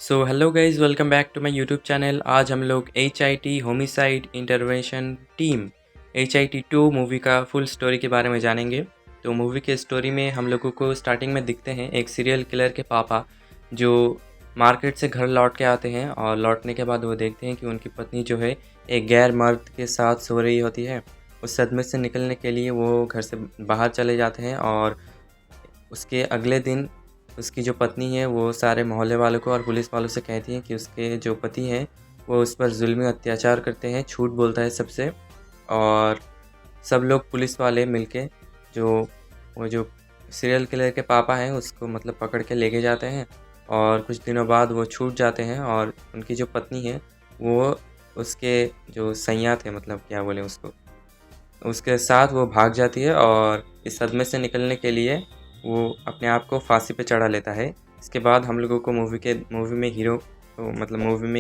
So hello guys, welcome back to my YouTube channel. आज हम लोग HIT homicide intervention team HIT 2 movie का full story के बारे में जानेंगे। तो मूवी के स्टोरी में हम लोगों को स्टार्टिंग में दिखते हैं एक सीरियल किलर के पापा जो मार्केट से घर लौट के आते हैं और लौटने के बाद वो देखते हैं कि उनकी पत्नी जो है एक गैर मर्द के साथ सो रही होती है। उस सदमे से निकलने के लिए वो घर से बाहर चले जाते हैं और उसके अगले दिन उसकी जो पत्नी है वो सारे मोहल्ले वालों को और पुलिस वालों से कहती है कि उसके जो पति हैं वो उस पर जुल्मी अत्याचार करते हैं, झूठ बोलता है सबसे। और सब लोग पुलिस वाले मिलके वो जो सीरियल किलर के पापा हैं उसको मतलब पकड़ के लेके जाते हैं। और कुछ दिनों बाद वो छूट जाते हैं और उनकी जो पत्नी है वो उसके जो सैया थे, मतलब क्या बोले उसको, उसके साथ वो भाग जाती है और इस सदमे से निकलने के लिए वो अपने आप को फांसी पे चढ़ा लेता है। इसके बाद हम लोगों को मूवी में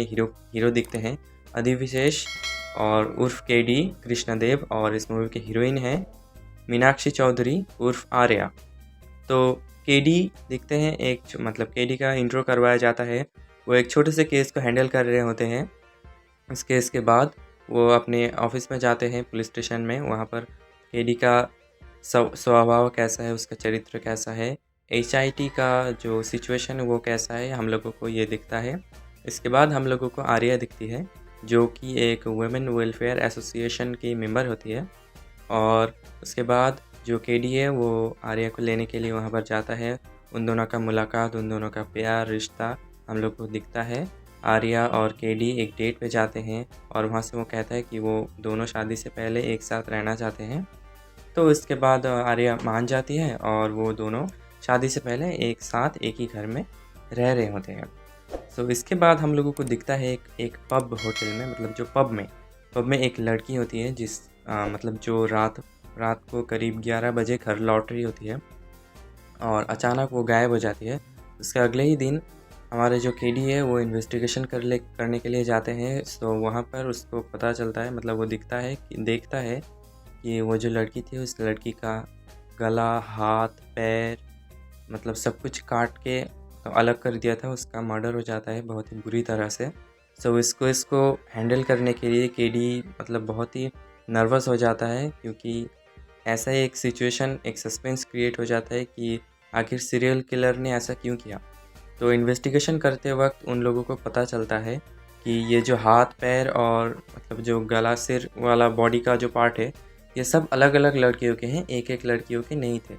हीरो दिखते हैं अधिविशेष और उर्फ KD कृष्णदेव, और इस मूवी के हीरोइन है मीनाक्षी चौधरी उर्फ आर्या। तो KD दिखते हैं, मतलब KD का इंट्रो करवाया जाता है। वो एक छोटे से केस को हैंडल कर रहे होते हैं। इस केस के बाद वो अपने ऑफिस में जाते हैं, पुलिस स्टेशन में। वहाँ पर KD का स्वभाव कैसा है, उसका चरित्र कैसा है, HIT का जो सिचुएशन है वो कैसा है, हम लोगों को ये दिखता है। इसके बाद हम लोगों को आर्या दिखती है जो कि एक वुमेन वेलफेयर एसोसिएशन की मेंबर होती है। और उसके बाद जो KD है वो आर्या को लेने के लिए वहाँ पर जाता है। उन दोनों का मुलाकात, उन दोनों का प्यार रिश्ता हम लोग को दिखता है। आर्या और KD एक डेट पे जाते हैं और वहाँ से वो कहता है कि वो दोनों शादी से पहले एक साथ रहना चाहते हैं। तो इसके बाद आर्या मान जाती है और वो दोनों शादी से पहले एक साथ एक ही घर में रह रहे होते हैं। सो इसके बाद हम लोगों को दिखता है एक पब होटल में, मतलब जो पब में एक लड़की होती है मतलब जो रात को करीब 11 बजे घर लौट रही होती है और अचानक वो गायब हो जाती है। उसके अगले ही दिन हमारे जो KD है वो इन्वेस्टिगेशन करने के लिए जाते हैं। तो वहाँ पर उसको पता चलता है, मतलब वो देखता है कि वो जो लड़की थी उस लड़की का गला, हाथ, पैर, मतलब सब कुछ काट के तो अलग कर दिया था। उसका मर्डर हो जाता है बहुत ही बुरी तरह से। सो इसको हैंडल करने के लिए KD मतलब बहुत ही नर्वस हो जाता है, क्योंकि ऐसा एक सिचुएशन, एक सस्पेंस क्रिएट हो जाता है कि आखिर सीरियल किलर ने ऐसा क्यों किया। तो इन्वेस्टिगेशन करते वक्त उन लोगों को पता चलता है कि ये जो हाथ, पैर और मतलब जो गला, सिर वाला बॉडी का जो पार्ट है ये सब अलग अलग लड़कियों के हैं, एक लड़कियों के नहीं थे।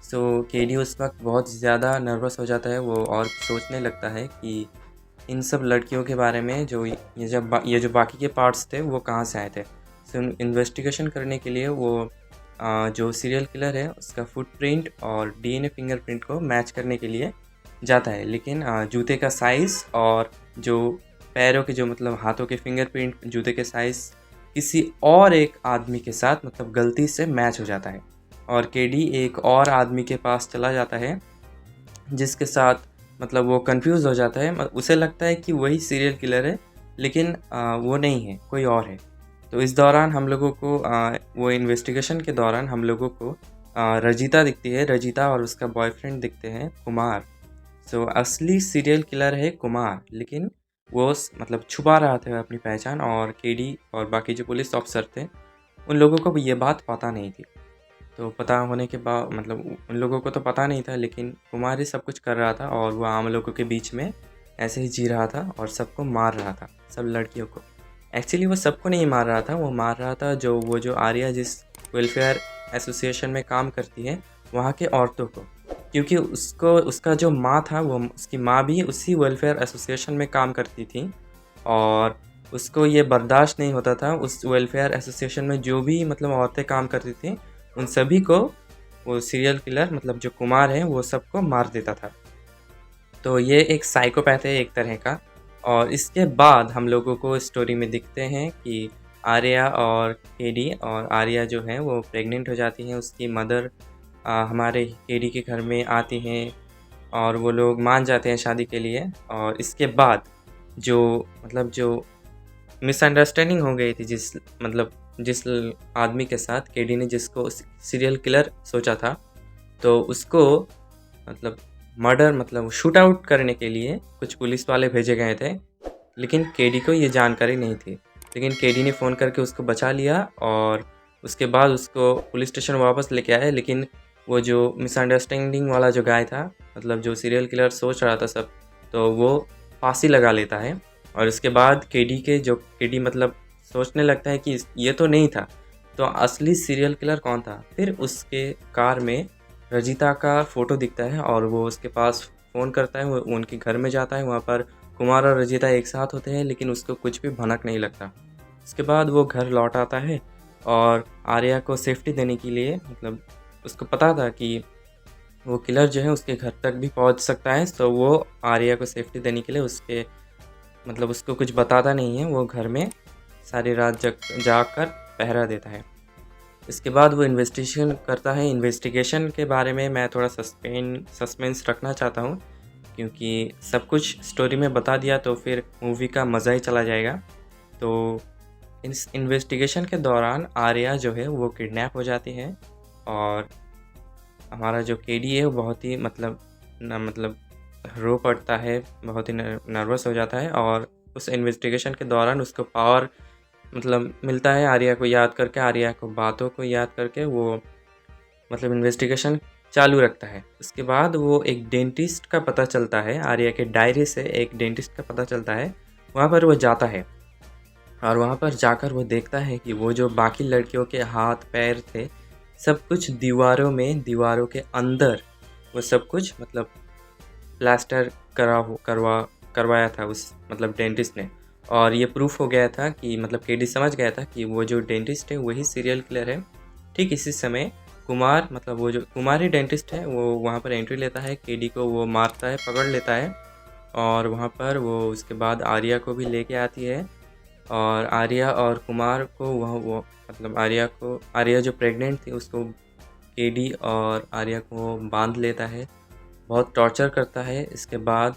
सो KD उस वक्त बहुत ज़्यादा नर्वस हो जाता है वो और सोचने लगता है कि इन सब लड़कियों के बारे में ये जो बाकी के पार्ट्स थे वो कहाँ से आए थे। सो इन्वेस्टिगेशन करने के लिए वो जो सीरियल किलर है उसका फुटप्रिंट और DNA फिंगरप्रिंट को मैच करने के लिए जाता है। लेकिन जूते का साइज़ और जो पैरों के, जो मतलब हाथों के फिंगरप्रिंट, जूते के साइज़ किसी और एक आदमी के साथ मतलब गलती से मैच हो जाता है। और KD एक और आदमी के पास चला जाता है जिसके साथ मतलब वो कंफ्यूज हो जाता है। उसे लगता है कि वही सीरियल किलर है, लेकिन वो नहीं है, कोई और है। तो इस दौरान हम लोगों को वो इन्वेस्टिगेशन के दौरान हम लोगों को रजिता दिखती है। रजिता और उसका बॉयफ्रेंड दिखते हैं कुमार। सो असली सीरियल किलर है कुमार, लेकिन वो मतलब छुपा रहा था अपनी पहचान। और KD और बाकी जो पुलिस ऑफिसर थे उन लोगों को ये बात पता नहीं थी। तो पता होने के बाद मतलब उन लोगों को तो पता नहीं था, लेकिन कुमार ही सब कुछ कर रहा था और वो आम लोगों के बीच में ऐसे ही जी रहा था और सबको मार रहा था, सब लड़कियों को। एक्चुअली वो सबको नहीं मार रहा था, वो मार रहा था वो जो आर्या जिस वेलफेयर एसोसिएशन में काम करती है वहाँ के औरतों को, क्योंकि उसका जो माँ था वो, उसकी माँ भी उसी वेलफेयर एसोसिएशन में काम करती थी और उसको ये बर्दाश्त नहीं होता था उस वेलफेयर एसोसिएशन में जो भी मतलब औरतें काम करती थी उन सभी को वो सीरियल किलर मतलब जो कुमार है वो सबको मार देता था। तो ये एक साइकोपैथ है एक तरह का। और इसके बाद हम लोगों को स्टोरी में दिखते हैं कि आर्या और KD, और आर्या जो है वो प्रेग्नेंट हो जाती हैं। उसकी मदर हमारे KD के घर में आती हैं और वो लोग मान जाते हैं शादी के लिए। और इसके बाद जो मिसअंडरस्टैंडिंग हो गई थी जिस आदमी के साथ KD ने जिसको सीरियल किलर सोचा था, तो उसको मतलब मर्डर मतलब शूट आउट करने के लिए कुछ पुलिस वाले भेजे गए थे, लेकिन केडी को ये जानकारी नहीं थी। लेकिन केडी ने फ़ोन करके उसको बचा लिया और उसके बाद उसको पुलिस स्टेशन वापस लेके आए। लेकिन वो जो मिसअंडरस्टैंडिंग वाला जो गाय था, मतलब जो सीरियल किलर सोच रहा था सब, तो वो फांसी लगा लेता है। और उसके बाद केडी मतलब सोचने लगता है कि ये तो नहीं था, तो असली सीरियल किलर कौन था। फिर उसके कार में रजिता का फ़ोटो दिखता है और वो उसके पास फ़ोन करता है। वो उनके घर में जाता है, वहाँ पर कुमार और रजिता एक साथ होते हैं, लेकिन उसको कुछ भी भनक नहीं लगता। उसके बाद वो घर लौट आता है और आर्या को सेफ्टी देने के लिए, मतलब उसको पता था कि वो किलर जो है उसके घर तक भी पहुंच सकता है, तो वो आर्या को सेफ्टी देने के लिए उसको कुछ बताता नहीं है। वो घर में सारी रात जाकर पहरा देता है। इसके बाद वो इन्वेस्टिगेशन करता है। इन्वेस्टिगेशन के बारे में मैं थोड़ा सस्पेंस रखना चाहता हूँ, क्योंकि सब कुछ स्टोरी में बता दिया तो फिर मूवी का मज़ा ही चला जाएगा। तो इस इन्वेस्टिगेशन के दौरान आर्या जो है वो किडनैप हो जाती है और हमारा जो केडी है वो बहुत ही मतलब रो पड़ता है, बहुत ही नर्वस हो जाता है। और उस इन्वेस्टिगेशन के दौरान उसको पावर मतलब मिलता है, आर्या को याद करके, आर्या को बातों को याद करके वो मतलब इन्वेस्टिगेशन चालू रखता है। उसके बाद वो एक डेंटिस्ट का पता चलता है, आर्या के डायरी से एक डेंटिस्ट का पता चलता है। वहाँ पर वो जाता है और वहाँ पर जाकर वो देखता है कि वो जो बाकी लड़कियों के हाथ पैर थे, सब कुछ दीवारों के अंदर वो सब कुछ मतलब प्लास्टर करवाया था उस मतलब डेंटिस्ट ने। और ये प्रूफ हो गया था कि मतलब केडी समझ गया था कि वो जो डेंटिस्ट है वही सीरियल किलर है। ठीक इसी समय कुमार, मतलब वो जो कुमार ही डेंटिस्ट है, वो वहाँ पर एंट्री लेता है। केडी को वो मारता है, पकड़ लेता है और वहाँ पर वो उसके बाद आर्या को भी लेके आती है। और आर्या और कुमार को वो मतलब आर्या जो प्रेग्नेंट थी उसको केडी और आर्या को बांध लेता है, बहुत टॉर्चर करता है। इसके बाद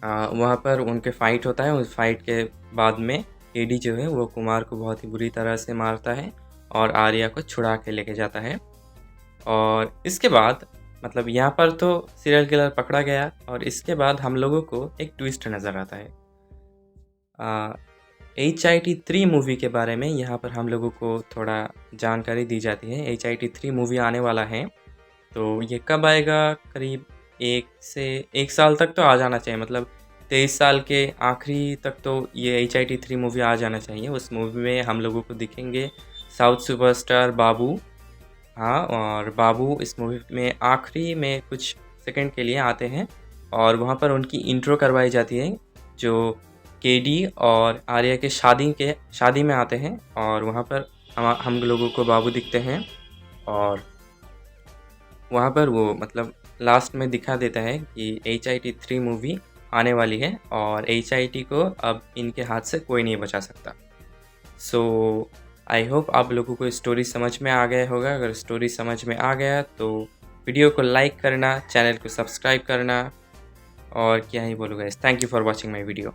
वहाँ पर उनके फाइट होता है। उस फाइट के बाद में केडी जो है वो कुमार को बहुत ही बुरी तरह से मारता है और आर्या को छुड़ा के लेके जाता है। और इसके बाद मतलब यहाँ पर तो सीरियल किलर पकड़ा गया और इसके बाद हम लोगों को एक ट्विस्ट नज़र आता है। HIT3 मूवी के बारे में यहाँ पर हम लोगों को थोड़ा जानकारी दी जाती है। HIT3 मूवी आने वाला है, तो ये कब आएगा? करीब 1 साल तक तो आ जाना चाहिए, मतलब 23 साल के आखिरी तक तो ये HIT3 मूवी आ जाना चाहिए। उस मूवी में हम लोगों को दिखेंगे साउथ सुपरस्टार बाबू। हाँ, और बाबू इस मूवी में आखिरी में कुछ सेकंड के लिए आते हैं और वहाँ पर उनकी इंट्रो करवाई जाती है, जो केडी और आर्या के शादी में आते हैं और वहाँ पर हम लोगों को बाबू दिखते हैं। और वहाँ पर वो मतलब लास्ट में दिखा देता है कि HIT3 मूवी आने वाली है और HIT को अब इनके हाथ से कोई नहीं बचा सकता। सो आई होप आप लोगों को स्टोरी समझ में आ गया होगा। अगर स्टोरी समझ में आ गया तो वीडियो को लाइक करना, चैनल को सब्सक्राइब करना, और क्या ही बोलूँगा। Thank you for watching my video.